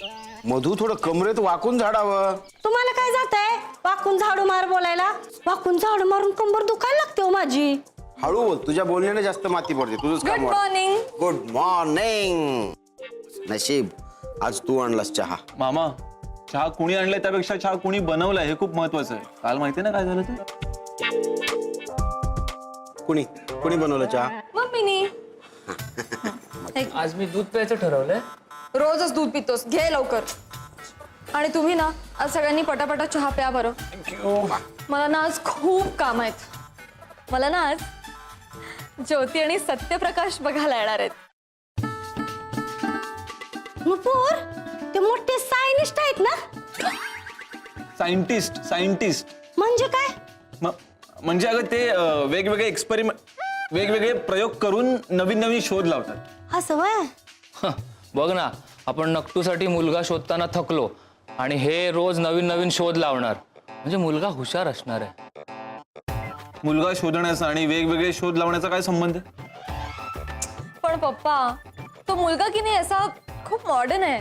मधू थोडं कमरेत वाकून झाडावं. तुम्हाला काय जातंय वाकून झाडू मार बोलायला? वाकून झाडू मारून कंबर दुखायला लागते हो माझी. हळू बोल, तुझ्या बोलण्याने जास्त माती पडते. तुझंच गुड काम. मॉर्निंग. Good morning. नशीब आज तू आणलास चहा. मामा, चहा कुणी आणलाय त्यापेक्षा चहा कुणी बनवलाय हे खूप महत्वाचं आहे. काल माहितीये ना काय झालं ते? कुणी कुणी बनवलं चहा? मम्मीनी. आज मी दूध प्यायचं ठरवलंय. रोजच दूध पितोस, घे लवकर. आणि तुम्ही ना आज सगळ्यांनी पटापटा चहा प्या बरं. मला ना आज खूप काम आहेत. मला ना आज ज्योती आणि सत्यप्रकाश बघायला येणार आहेत. नुपूर, ते मोठे सायनिस्ट आहेत ना? सायंटिस्ट म्हणजे काय? म्हणजे अगं ते वेगवेगळे वेगवेगळे प्रयोग करून नवीन नवीन शोध लावतात. असं वय? बघ ना, आपण नक्टूसाठी मुलगा शोधताना थकलो आणि हे रोज नवीन नवीन शोध लावणार. म्हणजे मुलगा हुशार असणार आहे. मुलगा शोधण्याचा आणि वेगवेगळे शोध लावण्याचा काय संबंध आहे? पण पप्पा, तो मुलगा की नाही असा खूप मॉडर्न आहे.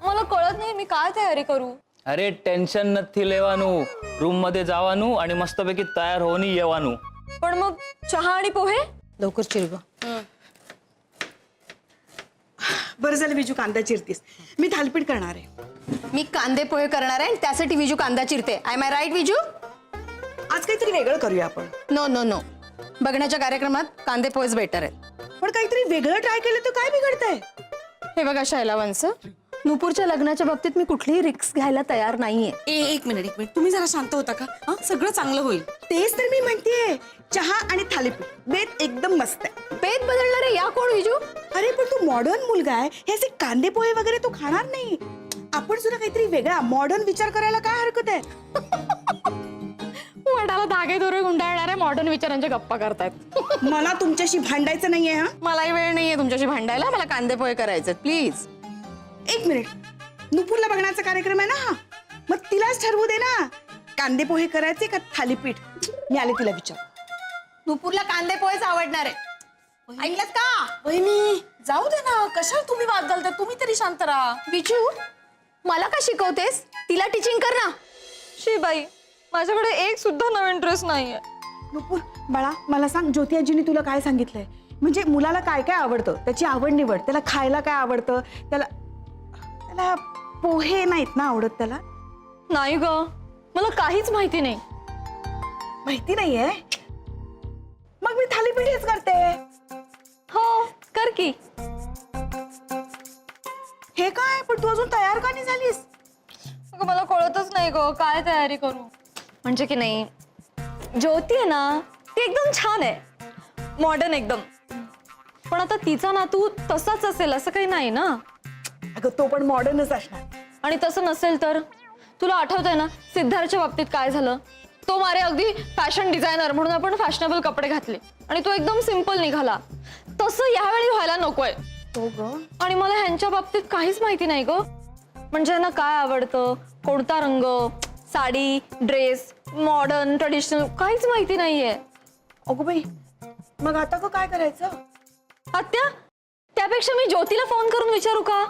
मला कळत नाही मी काय तयारी करू. अरे टेन्शन नथी लेवानू. रूम मध्ये जावानू आणि मस्तपैकी तयार होऊन येवानू. पण मग चहा आणि पोहे? लवकर चिरग. बरं झालं विजू कांदा चिरतीस. मी थालपीठ करणार आहे. मी कांदे पोहे करणार आहे त्यासाठी विजू कांदा चिरते. Am I right Viju? आज काहीतरी वेगळं करूया आपण. नो नो नो, बघण्याच्या कार्यक्रमात कांदे पोहेच बेटर आहेत. पण काहीतरी वेगळं ट्राय केलं तर काय बिघडतंय? हे बघा शैला वंश, नुपूरच्या लग्नाच्या बाबतीत मी कुठलीही रिस्क घ्यायला तयार नाहीये. एक मिनिट तुम्ही जरा शांत होता का? सगळं चांगलं होईल. तेच तर मी म्हणतेय. चहा आणि थालीपीठ बेत एकदम मस्त आहे. पेट बदलणारे या कोण विजू? अरे पण तू मॉडर्न मुलगा आहे. हे असे कांदे पोहे वगैरे तू खाणार नाही. आपण सुद्धा काहीतरी वेगळा मॉडर्न विचार करायला काय हरकत आहे? वडाला धागे दोरे गुंडाळणाऱ्या मॉडर्न विचारांच्या गप्पा करतायत. मला तुमच्याशी भांडायचं नाहीये. हा, मलाही वेळ नाहीये तुमच्याशी भांडायला. मला कांदे पोहे करायचे प्लीज. एक मिनिट, नुपूरला बघण्याचा कार्यक्रम आहे ना हा, मग तिलाच ठरवू दे ना. कांदे पोहे करायचे का थालीपीठ? मी आले तिला विचार. नुपूरला कांदे पोहेच आवडणार आहे. ऐकलत का? वहिनी जाऊ दे ना, कशाला तुम्ही वाद घालता? तुम्ही तरी शांत राहा. विजू, मला का शिकवतेस? तिला टीचिंग कर ना. शिबाई, माझ्याकडे एक सुद्धा नवीन ड्रेस नाहीये. नुपूर बाळा, मला सांग, ज्योती आजीने तुला काय सांगितलंय? म्हणजे मुलाला काय काय आवडतं, त्याची आवड निवड, त्याला खायला काय आवडतं, त्याला त्याला पोहे नाहीत ना आवडत त्याला? नाही ग, मला काहीच माहिती नाही. माहिती नाहीये? मग मी थालीपीठच करते. हो, कर की. हे काय, पण तू अजून तयार का नाही झालीस? अगं मला कळतच नाही ग काय तयारी करू. म्हणजे की नाही, ज्योती आहे ना ती एकदम छान आहे, मॉडर्न एकदम. पण आता तिचा नातू तसाच असेल असं काही नाही ना. अगं तो पण मॉडर्नच असणार. आणि तसं नसेल तर तुला आठवतंय ना सिद्धार्थच्या बाबतीत काय झालं? तो मारे अगदी फॅशन डिझायनर म्हणून आपण फॅशनेबल कपडे घातले आणि तो एकदम सिंपल निघाला. तसं यावेळी व्हायला नकोय. हो ग. आणि मला ह्यांच्या बाबतीत काहीच माहिती नाही ग. म्हणजे ह्यांना काय आवडतं, कोणता रंग, साडी, ड्रेस, मॉडर्न, ट्रेडिशनल, काहीच माहिती नाहीये. अगो बाई, मग आता ग काय करायचं? आत्या, त्यापेक्षा मी ज्योतीला फोन करून विचारू का?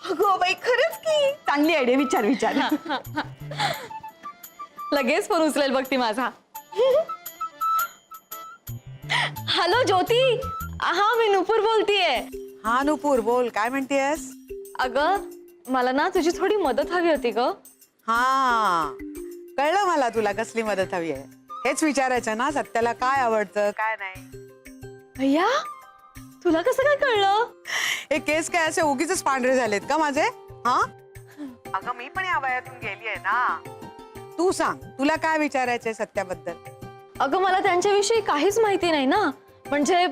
अगो बाई, खरंच की चांगली आयडिया. विचार विचार. लगेच फोन उचलेल बघ ती माझा. हॅलो ज्योती, हा मी नुपूर बोलतीये. हा नुपूर बोल, काय म्हणतेस? अगं मला ना तुझी थोडी मदत हवी होती ग. हा कळलं मला तुला कसली मदत हवी आहे. हेच विचारायचं ना, सत्याला काय आवडतं काय नाही. भैया, तुला कसं काय कळलं? हे केस काय असे उगीच पांढरे झालेत का माझे? हा अगं मी पण या वयातून गेली आहे ना. तू सांग, तुला काय विचारायचंय सत्याबद्दल? अगं मला त्यांच्याविषयी काहीच माहिती नाही ना. म्हणजे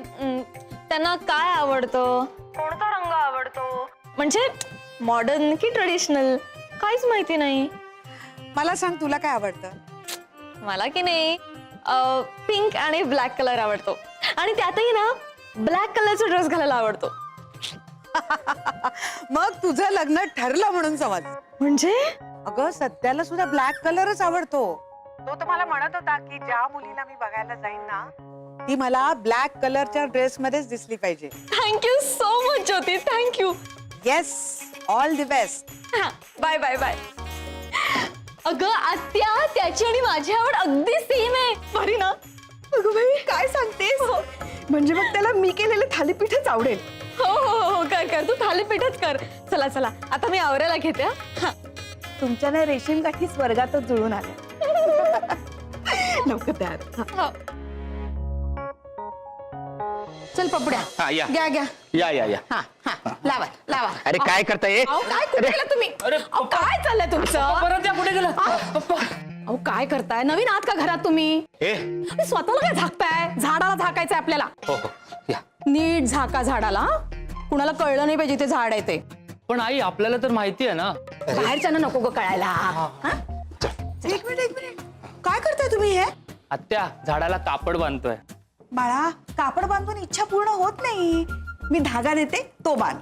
त्यांना काय आवडतं, कोणता रंग आवडतो, म्हणजे मॉडर्न की ट्रेडिशनल, काहीच माहिती नाही. मला सांग, तुला काय आवडतं? मला की नाही पिंक आणि ब्लॅक कलर आवडतो. आणि त्यातही ना ब्लॅक कलरचा ड्रेस घालायला आवडतो. मग तुझं लग्न ठरलं म्हणून समज. म्हणजे अगं सत्याला सुद्धा ब्लॅक कलरच आवडतो. तो तर मला म्हणत होता की ज्या मुलीला मी बघायला जाईन ना ती मला ब्लॅक कलरच्या ड्रेस मध्येच दिसली पाहिजे. Thank you so much Jyoti, thank you. Yes all the best. Bye bye bye. अगं आत्या, त्याची आणि माझी आवड अगदी सेम आहे. बरी ना? अगं बाई काय सांगतेस? म्हणजे मग त्याला मी केलेले थालीपीठच आवडेल. हो हो हो, कर कर, तू थालीपीठच कर. चला चला, आता मी आवरायला घेते. हा. तुमच्या ना रेशीम गाठी स्वर्गातच जुळून आल्या. लवकर तयार हा. हो. चल पपड्या हा, या. घ्या घ्या. या हा हा लावा लावा. अरे काय करताय? अहो काय कुठे गेला तुम्ही? अहो, काय चाललंय तुमचं? परत या पुढे गेलं. पप्पा अहो काय करताय? नवीन आहात का घरात तुम्ही? ए आणि स्वतःला काय झाकताय? झाडाला झाकायचंय आपल्याला. हो हो या. नीट झाका झाडाला. कुणाला कळलं नाही पाहिजे ते झाड आहे ते. पण आई आपल्याला तर माहिती आहे ना. बाहेरच्या नको ग कळायला. हा? एक मिनिट काय करताय तुम्ही हे? आत्या झाडाला कापड बांधतोय. बाळा कापड बांधून इच्छा पूर्ण होत नाही. मी धागा देते तो बांध.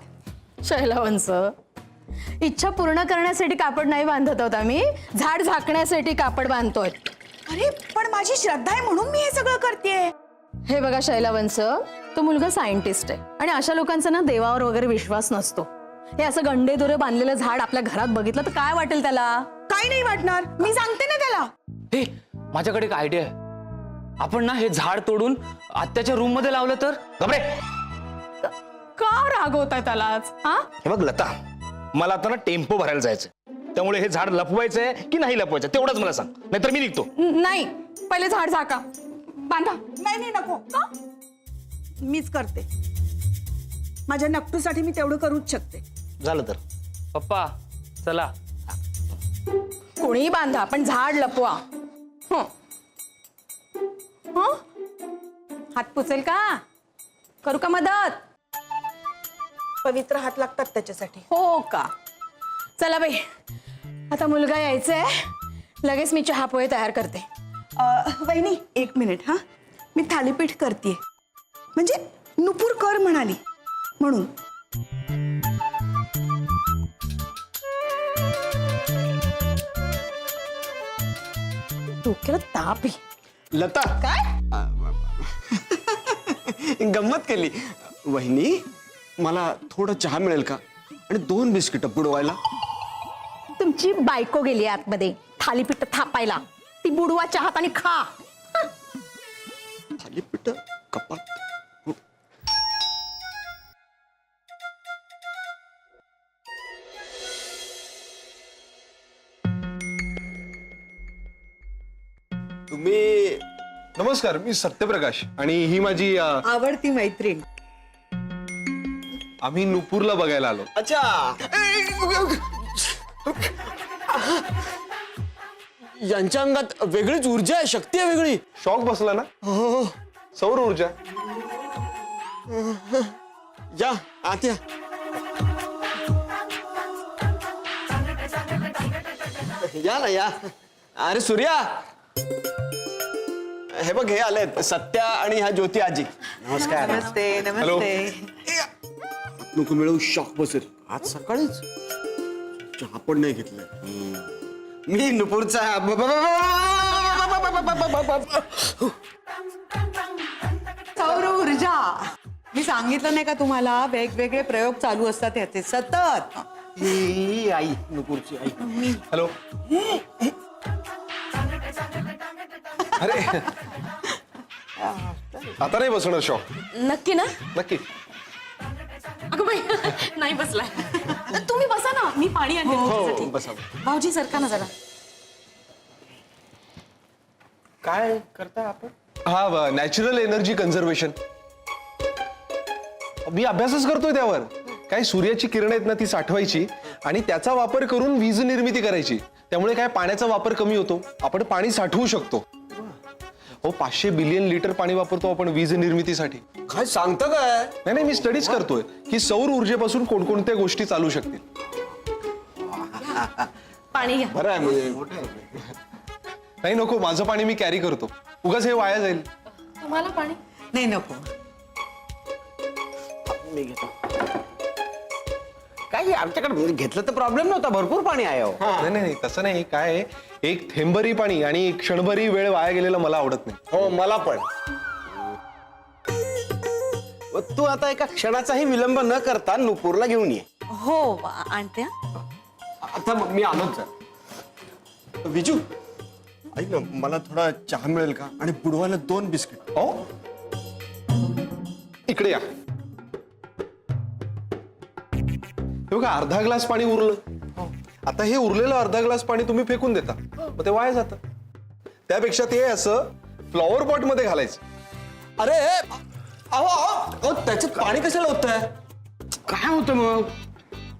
शैलवंश, इच्छा पूर्ण करण्यासाठी कापड नाही बांधत आहोत आम्ही. झाड झाकण्यासाठी कापड बांधतोय. अरे पण माझी श्रद्धा आहे म्हणून मी हे सगळं करतेय. हे बघा शैलवंश, तो मुलगा सायंटिस्ट आहे आणि अशा लोकांचा ना देवावर वगैरे विश्वास नसतो. हे असं गंडे दोरे बांधलेलं झाड आपल्या घरात बघितलं तर काय वाटेल त्याला? काही नाही वाटणार, मी सांगते ना त्याला. हे माझ्याकडे एक आयडिया आहे. आपण ना हे झाड तोडून आत्याच्या रूम मध्ये लावलं तर? गबरे का रागवताय त्यालाच? हा? हे बघ लता, मला आता ना टेम्पो भरायला जायचं, त्यामुळे हे झाड लपवायचंय की नाही लपवायचं तेवढंच मला सांग, नाहीतर मी निघतो. नाही, पहिले झाड झाका, बांधा. नाही नको. मीच करते. माझ्या नकटूसाठी मी तेवढं करूच शकते. झालं तर. पप्पा चला. कोणीही बांधा पण झाड लपवा. हं. हं? हात पुचेल का? करू का मदत? पवित्र हात लागतात त्याच्यासाठी. हो का? चला बाई, आता मुलगा यायचाय. लगेच मी चहा पोहे तयार करते. वहिनी एक मिनिट. हा, मी थालीपीठ करते. म्हणजे नुपूर कर म्हणाली म्हणून. डोक्याला ताप आहे. लता काय? गंमत केली. वहिनी मला थोडा चहा मिळेल का? आणि 2 बिस्किट बुडवायला. तुमची बायको गेली आतमध्ये थालीपीठ थापायला. ती बुडवा चहात आणि खा. थालीपीठ कपात. तुम्ही नमस्कार, मी सत्यप्रकाश आणि ही माझी आवडती मैत्रीण. आम्ही नुपूरला बघायला आलो. अच्छा. यांच्या अंगात वेगळीच ऊर्जा आहे, शक्ती आहे वेगळी. शॉक बसला ना? सौर ऊर्जा. या आत या. या ना या. अरे सूर्या, हे बघ हे आलेत सत्या आणि ह्या ज्योती आजी. नमस्कार. नमस्ते नमस्ते. नको मिळवू, शॉक बसेल. आज सकाळीच चहा पण नाही घेतलाय. मी नुपूरचा सौर ऊर्जा. मी सांगितलं नाही का तुम्हाला, वेगवेगळे प्रयोग चालू असतात याचे सतत. ही आई, नुपूरची आई. हॅलो. अरे आता नाही बसणार शॉक. नक्की ना? नक्की. अगं बाई, नाही बसलाय. तुम्ही बसा ना, मी पाणी आणते तुमच्यासाठी. बसा. भाऊजी सरका ना जरा. काय करताय आपण? हा, नॅचरल एनर्जी कन्झर्वेशन. मी अभ्यासच करतोय त्यावर. काय सूर्याची किरण आहेत ना, ती साठवायची आणि त्याचा वापर करून वीज निर्मिती करायची. त्यामुळे काय पाण्याचा वापर कमी होतो, आपण पाणी साठवू शकतो. हो, 500 बिलियन लिटर पाणी वापरतो आपण वीज निर्मितीसाठी. काय सांगतं काय? नाही, मी स्टडीज करतोय की सौर ऊर्जेपासून कोणकोणत्या गोष्टी चालू शकतील. पाणी घ्या. बरं आहे म्हणजे. नाही नको, माझं पाणी मी कॅरी करतो. उगाच हे वाया जाईल. तुम्हाला पाणी? नाही नको. मी घेतो. काय आमच्याकडे घेतलं तर प्रॉब्लेम नव्हता, भरपूर पाणी आहे. नाही नाही तसं नाही. काय आहे, एक थेंबरी पाणी आणि क्षणभरी वेळ वाया गेलेला मला आवडत नाही. हो मला पण. तू आता एका क्षणाचाही विलंब न करता नुपूरला घेऊन ये. हो आणते हा. आता मग मी आलोच आहे. विजू ऐक ना, मला थोडा चहा मिळेल का? आणि बुडवायला 2 बिस्किट. हो इकडे या. हे बघा, अर्धा ग्लास पाणी उरलं. आता हे उरलेलं अर्धा ग्लास पाणी तुम्ही फेकून देता, मग ते वाया जातं. त्यापेक्षा ते असं फ्लॉवर पॉट मध्ये घालायचं. अरे अहो अहो, त्याच्यात पाणी कशाला होतंय? काय होतं मग?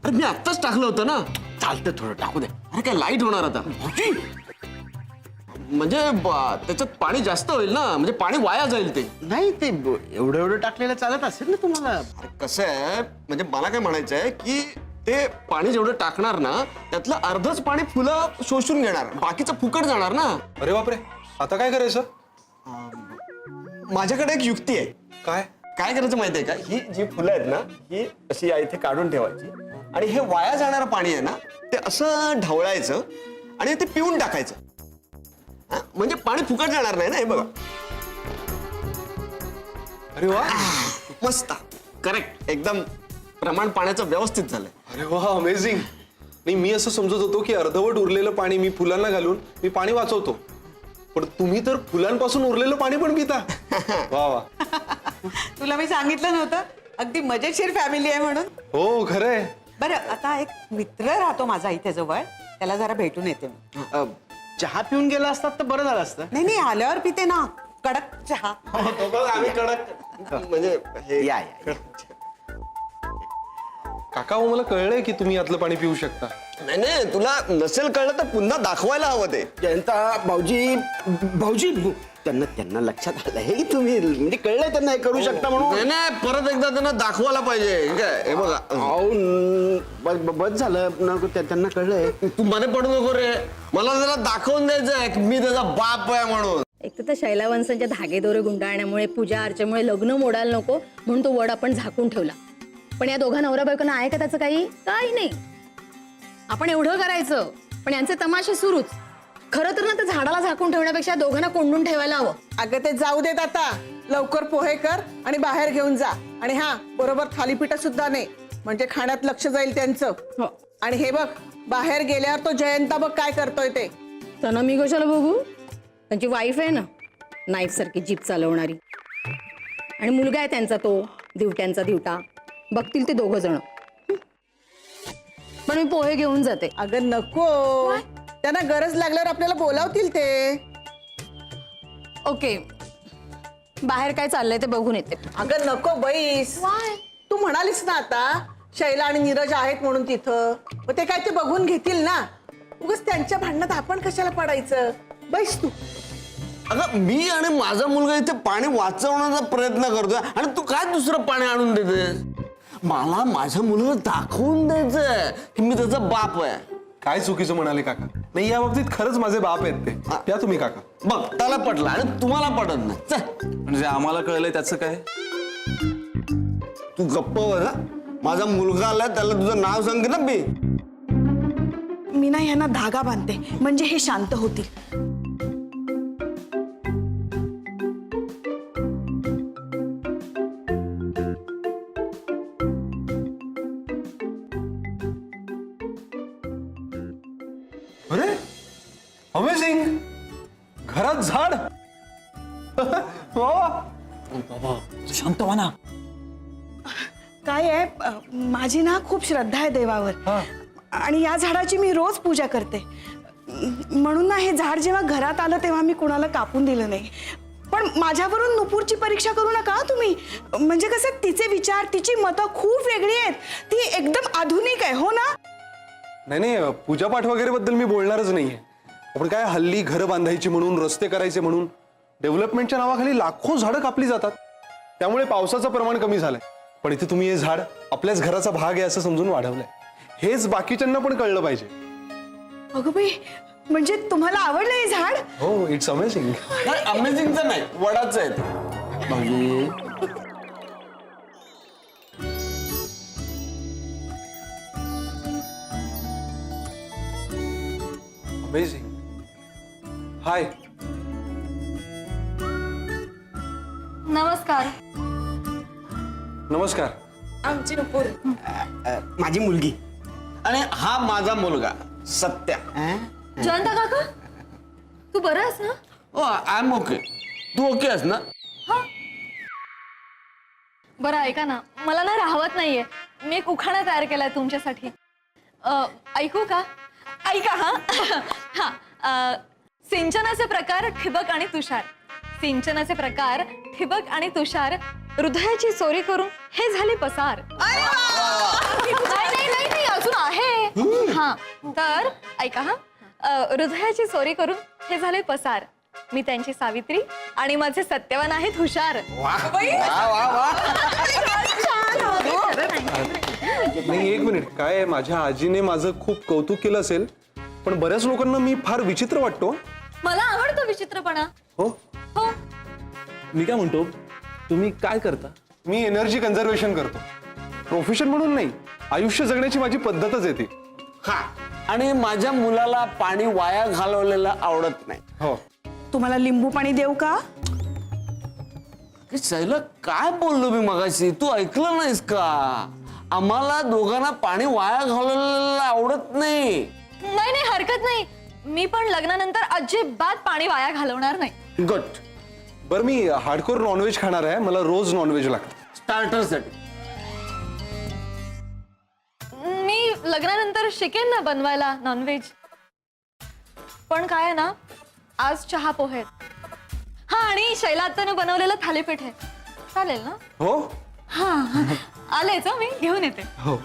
अरे मी आत्ताच टाकलं होतं ना. चालतं, थोडं टाकू दे. अरे काय लाईट होणार आता? भाऊजी, म्हणजे त्याच्यात पाणी जास्त होईल ना, म्हणजे पाणी वाया जाईल ते. नाही ते एवढं एवढं टाकलेलं चालत असेल ना तुम्हाला. अरे कसं आहे, म्हणजे मला काय म्हणायचं आहे की ते पाणी जेवढं टाकणार ना, त्यातलं अर्धच पाणी फुलं शोषून घेणार, बाकीचं फुकट जाणार ना. अरे बापरे, आता काय करायचं? माझ्याकडे एक युक्ती आहे. काय? काय करायचं माहितीये का? ही जी फुलं आहेत ना, ही अशी या इथे काढून ठेवायची आणि हे वाया जाणारं पाणी आहे ना, ते असं ढवळायचं आणि ते पिऊन टाकायचं. हा, म्हणजे पाणी फुकट जाणार नाही ना. हे बघा. अरे वा, मस्त, करेक्ट, एकदम प्रमाण पाण्याचं व्यवस्थित झालंय. अरे वा, अमेझिंग. नाही, मी असं समजत होतो की अर्धवट उरलेलं पाणी मी फुलांना घालून मी पाणी वाचवतो, पण तुम्ही तर फुलांपासून उरलेलं पाणी पण पिता. वा वा. तुला मी सांगितलं नव्हतं अगदी मजेशीर फॅमिली आहे म्हणून. हो खरंय. बरं, आता एक मित्र राहतो माझा इथे जवळ, त्याला जरा भेटून येते मी. चहा पिऊन गेला असतात तर बरं झालं असतं. नाही नाही, आल्यावर पिते ना कडक चहा. तो बघ, आम्ही कडक म्हणजे हे या. काका, हो मला कळलंय की तुम्ही यातलं पाणी पिऊ शकता. नाही नाही, तुला नसेल कळलं तर पुन्हा दाखवायला हवं ते. जयंता भाऊजी, भाऊजी त्यांना लक्षात आलं हे की तुम्ही म्हणजे कळलंय त्यांना हे करू शकता म्हणून. नाही नाही, परत एकदा त्यांना दाखवायला पाहिजे. काय हे बघा. अहो बस झालं नको, त्यांना कळलंय. तू मध्ये पडू नको रे. मला जरा दाखवून द्यायचंय की मी त्याचा बाप आहे म्हणून. एक तर त्या शैलावंशांच्या धागेदोरे गुंडाळण्यामुळे, पूजा अर्चेमुळे लग्न मोडायला नको म्हणून तो वड आपण झाकून ठेवला. पण या दोघा नवरा बायकोंना आहे का त्याचं काही नाही. आपण एवढं करायचं, पण यांचे तमाशे सुरूच. खरं तर ना, त्या झाडाला झाकून ठेवण्यापेक्षा दोघांना कोंडून ठेवायला हवं. अगं ते जाऊ देत आता. लवकर पोहे कर आणि बाहेर घेऊन जा. आणि हा, बरोबर थालीपीठ सुद्धा नाही, म्हणजे खाण्यात लक्ष जाईल त्यांचं. आणि हे बघ, बाहेर गेल्यावर तो जयंता बघ काय करतोय ते. त्यांना मी कशाला बघू? त्यांची वाईफ आहे ना, नाईफ सारखी जीप चालवणारी. आणि मुलगा आहे त्यांचा तो दिवट्यांचा दिवटा. बघतील ते दोघं जण. पण मी पोहे घेऊन जाते. अगं नको, त्यांना गरज लागल्यावर आपल्याला बोलावतील ते. ओके, बाहेर काय चाललंय ते बघून येते. अगं नको बैस. तू म्हणालीस ना आता शैला आणि नीरज आहेत म्हणून तिथं, मग ते काय ते बघून घेतील ना. उगाच त्यांच्या भांडणात आपण कशाला पडायचं. बैस तू. अगं मी आणि माझा मुलगा इथे पाणी वाचवण्याचा प्रयत्न करतोय आणि तू काय दुसरं पाणी आणून देतेस? मला माझ्या मुलाला दाखवून द्यायचंय की मी त्याचा बाप आहे. काय चुकीचं म्हणाले काका? नाही, या बाबतीत खरंच माझे बाप आहेत ते. त्या तुम्ही काका. बघ, त्याला पटलं आणि तुम्हाला पटत नाही. चल, म्हणजे आम्हाला कळलंय त्याचं काय? तू गप्प बसा. माझा मुलगा आलाय, त्याला तुझं नाव सांग ना. मी ना ह्यांना धागा बांधते, म्हणजे हे शांत होतील. अरे अमेझिंग, घरात झाड. वा. शांत व्हा ना. काय आहे, माझी ना खूप श्रद्धा आहे देवावर, आणि या झाडाची मी रोज पूजा करते. म्हणून ना हे झाड जेव्हा घरात आलं तेव्हा मी कुणाला कापून दिलं नाही. पण माझ्यावरून नुपूरची परीक्षा करू नका तुम्ही. म्हणजे कसं, तिचे विचार, तिची मतं खूप वेगळी आहेत. ती एकदम आधुनिक आहे, हो ना? नाही, पूजापाठ वगैरे बद्दल मी बोलणारच नाहीये. आपण काय हल्ली घरं बांधायची म्हणून, रस्ते करायचे म्हणून डेव्हलपमेंटच्या नावाखाली लाखो झाडं कापली जातात. त्यामुळे पावसाचं प्रमाण कमी झालंय. पण इथे तुम्ही हे झाड आपल्याच घराचा भाग आहे असं समजून वाढवलंय. हेच बाकीच्यांना पण कळलं पाहिजे. अगं बाई, म्हणजे तुम्हाला आवडलं हे झाड? हो, इट्स अमेझिंग. अमेझिंगचं नाही, वडाचं आहे ते. अमेझिंग. हाय. नमस्कार. नमस्कार. आमची नुपूर. माझी मुलगी. आणि हा माझा मुलगा सत्या. जयंता काका तू बरा आहेस ना? Oh I am okay. तू ओके आहेस ना? बरं ऐका ना, मला ना राहवत नाहीये. मी एक उखाणा तयार केलाय तुमच्यासाठी. ऐकू का? ऐका हा. हा सिंचनाचे प्रकार ठिबक आणि तुषार. सिंचनाचे प्रकार ठिबक आणि तुषार. हृदयाची चोरी करून हे झाले पसार. नाही अजून आहे. हा तर ऐका हा. हृदयाची चोरी करून हे झाले पसार. मी त्यांची सावित्री आणि माझे सत्यवान आहेत हुशार. नाही एक मिनिट, काय आहे, माझ्या आजीने माझं खूप कौतुक केलं असेल, पण बऱ्याच लोकांना मी फार विचित्र वाटतो. मला आवडतो विचित्रपणा. हो, हो मी काय म्हणतो, तुम्ही काय करता? मी एनर्जी कन्झर्वेशन करतो. प्रोफेशन म्हणून नाही, आयुष्य जगण्याची माझी पद्धतच येते. हा. आणि माझ्या मुलाला पाणी वाया घालवलेलं आवडत नाही. हो. तुम्हाला लिंबू पाणी देऊ का? सैला काय बोललो मी मगाशी, तू ऐकलं नाहीस का? आम्हाला दोघांना पाणी वाया घालवलेलं आवडत नाही. नाही हरकत नाही. मी पण लग्नानंतर अजिबात पाणी वाया घालवणार नाही. गुड. बरं, मी हार्डकोर नॉनव्हेज खाणार आहे, मला रोज नॉनव्हेज लागतं. स्टार्टरसाठी. मी लग्नानंतर शिकेन ना बनवायला नॉनव्हेज. पण काय आहे ना, आज चहा पोहे आहेत. हा आणि शैला आत्याने बनवलेलं थालीपीठ आहे. चालेल ना? हो हा आलेच मी घेऊन येते. हो.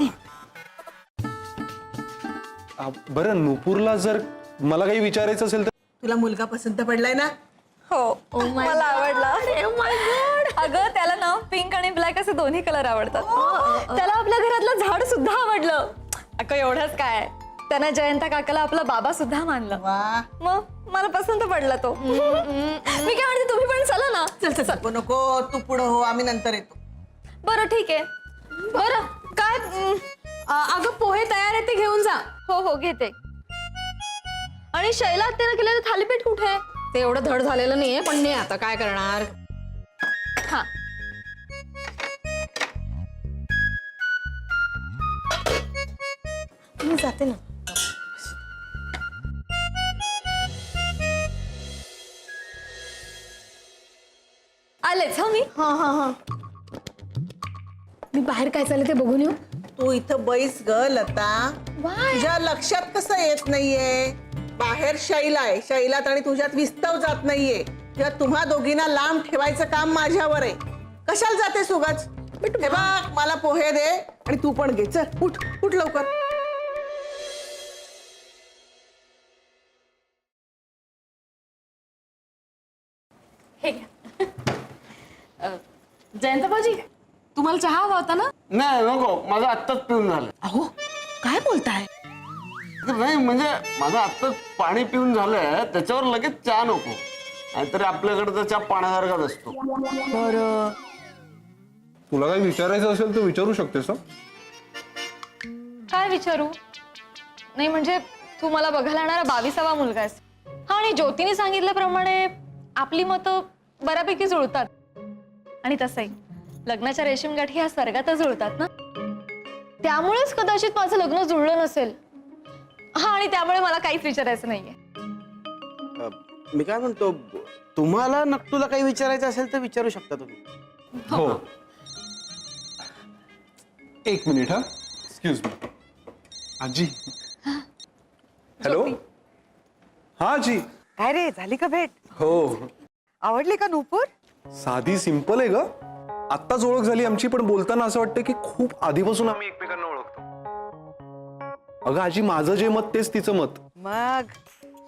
बरं, नुपूरला जर मला काही विचारायचं असेल तर? तुला मुलगा पसंत पडलाय ना? हो मला आवडला. अगं त्याला ना पिंक आणि ब्लॅक असे दोन्ही कलर आवडतात. त्याला आपल्या घरातलं झाड सुद्धा आवडलं. अगं एवढंच काय, त्यानं जयंता काकाला आपला बाबा सुद्धा मानलं. वा. मग मला पसंत पडला तो. मी काय म्हणते, तुम्ही पण चला ना. नको नको, तू पुढं हो, आम्ही नंतर येतो. बरं ठीक आहे. बरं काय अगं पोहे तयार आहे ते घेऊन जा. हो घेते. आणि शैला आत्यानं केलेलं थालीपीठ कुठे? ते एवढं धड झालेलं नाहीये, पण नाही आता काय करणार. हा मी जाते ना. आलेच मी. हा मी बाहेर काय चाललं ते बघून येऊ. तू इथं बैस ग लता. तुझ्या लक्षात कसं येत नाहीये? बाहेर शैला आहे, शैलात आणि तुझ्यात विस्तव जात नाहीये. किंवा तुम्हा दोघींना लांब ठेवायचं काम माझ्यावर आहे. कशाला जाते सुगाच? हे बघ, मला पोहे दे आणि तू पण घे. चल उठ उठ लवकर. हे घ्या. जयंत भाऊजी तुम्हाला चहा हवा होता ना? नाही नको, माझं आत्ताच पिऊन झालं. अहो काय बोलताय? नाही म्हणजे माझं आत्ताच पाणी पिऊन झालंय, त्याच्यावर लगेच चहा नको. नाहीतरी आपल्याकडे तर चहा पाण्यासारखाच असतो. बरं. तुला काही विचारायचं असेल तर विचारू शकतेस. काय विचारू? नाही म्हणजे तू मला बघायला येणारा 22वा मुलगा आहेस. हा आणि ज्योतीने सांगितल्याप्रमाणे आपली मतं बऱ्यापैकी जुळतात. आणि तसंही लग्नाच्या रेशीम गाठी ह्या स्वर्गातच जुळतात ना. त्यामुळेच कदाचित माझं लग्न जुळलं नसेल. हा आणि त्यामुळे मला काहीच विचारायचं नाहीये. मी काय म्हणतो, तुम्हाला नक्तूला काही विचारायचं असेल तर विचारू शकता तुम्ही. हो. एक मिनिट. हा एक्सक्यूज मी. आजी. हॅलो. हा आजी. काय रे, झाली का भेट? हो. आवडली का नूपूर? साधी सिंपल आहे ग. आत्ताच ओळख झाली आमची, पण बोलताना असं वाटतं की खूप आधीपासून आम्ही एकमेकांना ओळखतो. अगं आजी, माझं जे मत तेच तिचं मत. मग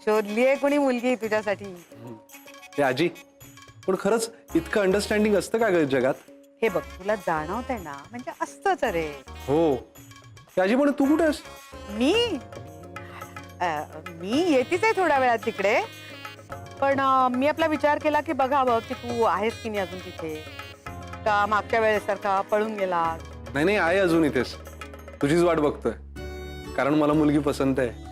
शोधलीये कोणी मुलगी तुझ्यासाठी? ते आजी, पण खरंच इतकं अंडरस्टँडिंग असतं का ग जगात? हे बघ, तुला जाणवतंय ना, म्हणजे असतंच रे. हो. ते आजी, पण तू कुठे आहेस? मी येतीच आहे थोड्या वेळात तिकडे, पण मी आपला विचार केला की बघावं की तू आहेस की नाही अजून तिथे, का मागच्या वेळेसारखा पळून गेला. नाही आहे अजून इथेच. तुझीच वाट बघतोय, कारण मला मुलगी पसंत आहे.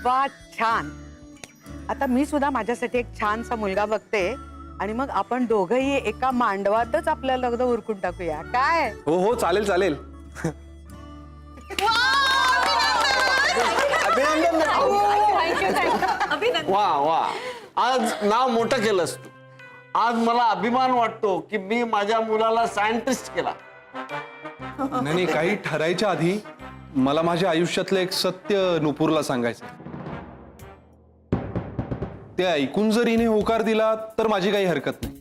वा, छान. आता मी सुद्धा माझ्यासाठी एक छानसा मुलगा बघते आणि मग आपण दोघंही एका मांडवातच आपलं लग्न उरकून टाकूया काय? हो हो चालेल चालेल. वा वा, आज नाव मोठं केलंस तू. आज मला अभिमान वाटतो की मी माझ्या मुलाला सायंटिस्ट केला. नाही काही ठरायच्या आधी मला माझ्या आयुष्यातलं एक सत्य नुपूरला सांगायचं. ते ऐकून जर हिने होकार दिला तर माझी काही हरकत नाही.